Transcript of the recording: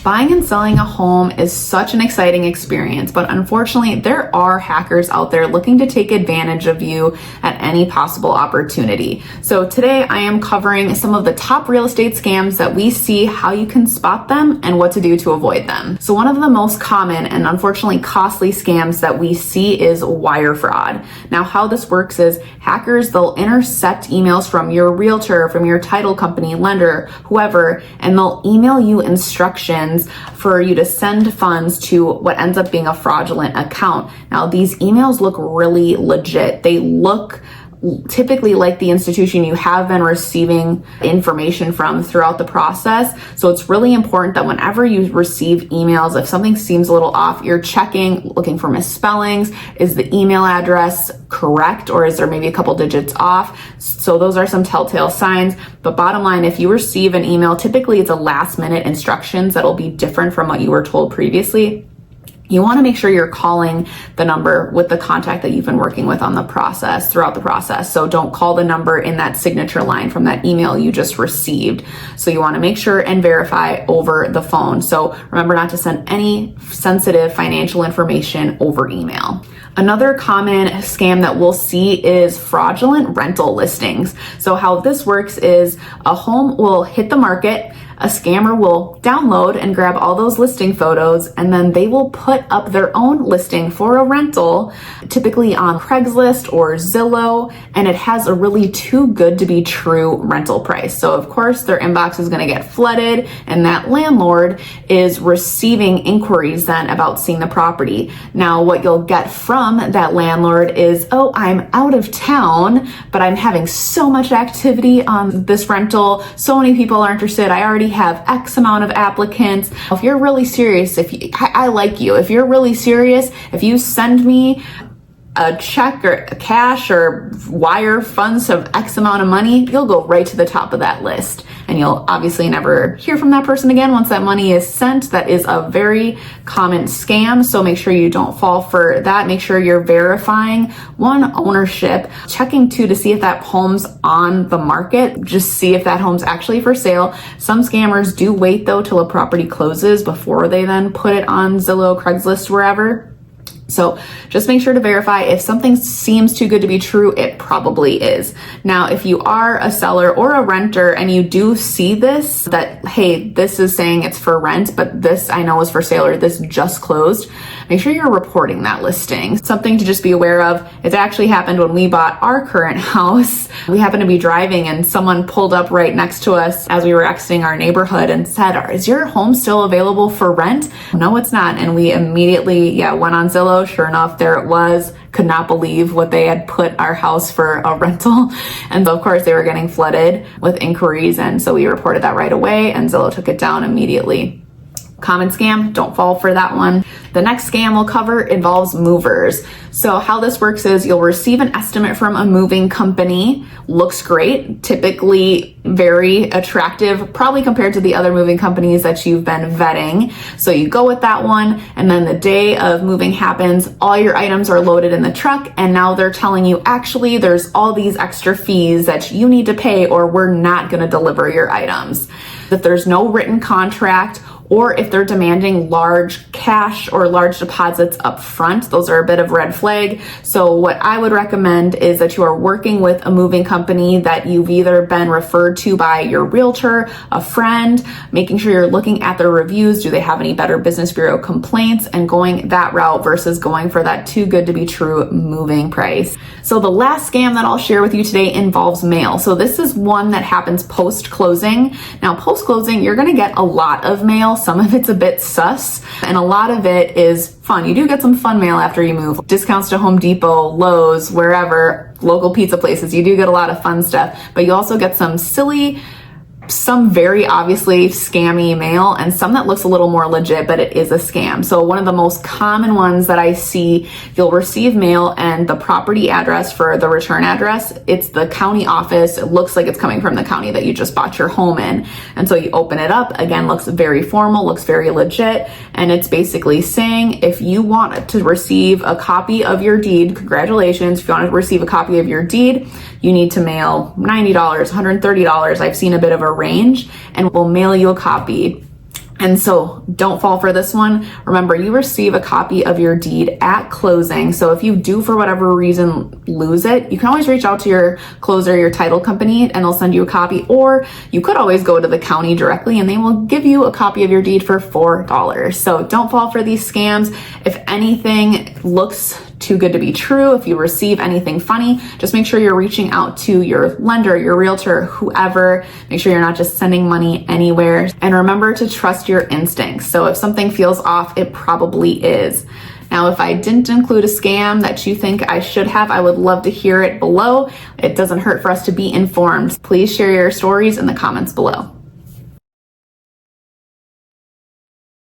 Buying and selling a home is such an exciting experience, but unfortunately, there are hackers out there looking to take advantage of you at any possible opportunity. So today I am covering some of the top real estate scams that we see, how you can spot them, and what to do to avoid them. So one of the most common and unfortunately costly scams that we see is wire fraud. Now, how this works is hackers, they'll intercept emails from your realtor, from your title company, lender, whoever, and they'll email you instructions for you to send funds to what ends up being a fraudulent account. Now, these emails look really legit. They look typically like the institution you have been receiving information from throughout the process. So it's really important that whenever you receive emails, if something seems a little off, you're checking, looking for misspellings. Is the email address correct, or is there maybe a couple digits off? So those are some telltale signs. But bottom line, if you receive an email, typically it's a last minute instructions that'll be different from what you were told previously. You want to make sure you're calling the number with the contact that you've been working with on the process, throughout the process. So don't call the number in that signature line from that email you just received. So you want to make sure and verify over the phone. So remember not to send any sensitive financial information over email. Another common scam that we'll see is fraudulent rental listings. So how this works is a home will hit the market, a scammer will download and grab all those listing photos, and then they will put up their own listing for a rental, typically on Craigslist or Zillow, and it has a really too good to be true rental price. So of course their inbox is going to get flooded, and that landlord is receiving inquiries then about seeing the property. Now what you'll get from that landlord is, oh, I'm out of town, but I'm having so much activity on this rental, so many people are interested, I already have X amount of applicants. If you're really serious, I like you, if you're really serious, if you send me a check or a cash or wire funds of X amount of money, you'll go right to the top of that list. And you'll obviously never hear from that person again once that money is sent. That is a very common scam. So make sure you don't fall for that. Make sure you're verifying one, ownership, checking two to see if that home's on the market. Just see if that home's actually for sale. Some scammers do wait though till a property closes before they then put it on Zillow, Craigslist, wherever. So just make sure to verify. If something seems too good to be true, it probably is. Now, if you are a seller or a renter and you do see this, that, hey, this is saying it's for rent, but this I know is for sale, or this just closed, make sure you're reporting that listing. Something to just be aware of. It actually happened when we bought our current house. We happened to be driving and someone pulled up right next to us as we were exiting our neighborhood and said, is your home still available for rent? No, it's not. And we immediately, went on Zillow. Sure enough, there it was. Could not believe what they had put our house for a rental. And so of course they were getting flooded with inquiries. And so we reported that right away and Zillow took it down immediately. Common scam, don't fall for that one. The next scam we'll cover involves movers. So how this works is you'll receive an estimate from a moving company. Looks great, typically very attractive, probably compared to the other moving companies that you've been vetting. So you go with that one, and then the day of moving happens, all your items are loaded in the truck, and now they're telling you, actually, there's all these extra fees that you need to pay or we're not gonna deliver your items. If there's no written contract, or if they're demanding large cash or large deposits up front, those are a bit of red flag. So what I would recommend is that you are working with a moving company that you've either been referred to by your realtor, a friend, making sure you're looking at their reviews. Do they have any Better Business Bureau complaints? And going that route versus going for that too good to be true moving price. So the last scam that I'll share with you today involves mail. So this is one that happens post-closing. Now, post-closing, you're gonna get a lot of mail. Some of it's a bit sus, and a lot of it is fun. You do get some fun mail after you move. Discounts to Home Depot, Lowe's, wherever, local pizza places. You do get a lot of fun stuff, but you also get some silly, some very obviously scammy mail, and some that looks a little more legit, but it is a scam. So one of the most common ones that I see, you'll receive mail and the property address for the return address, it's the county office. It looks like it's coming from the county that you just bought your home in. And so you open it up, again, looks very formal, looks very legit. And it's basically saying, if you want to receive a copy of your deed, congratulations. If you want to receive a copy of your deed, you need to mail $90, $130. I've seen a bit of a range, and we'll mail you a copy. And so don't fall for this one. Remember, you receive a copy of your deed at closing. So if you do, for whatever reason, lose it, you can always reach out to your closer, your title company, and they'll send you a copy. Or you could always go to the county directly and they will give you a copy of your deed for $4. So don't fall for these scams. If anything looks too good to be true, if you receive anything funny, just make sure you're reaching out to your lender, your realtor, whoever. Make sure you're not just sending money anywhere. And remember to trust your instincts. So if something feels off, it probably is. Now, if I didn't include a scam that you think I should have, I would love to hear it below. It doesn't hurt for us to be informed. Please share your stories in the comments below.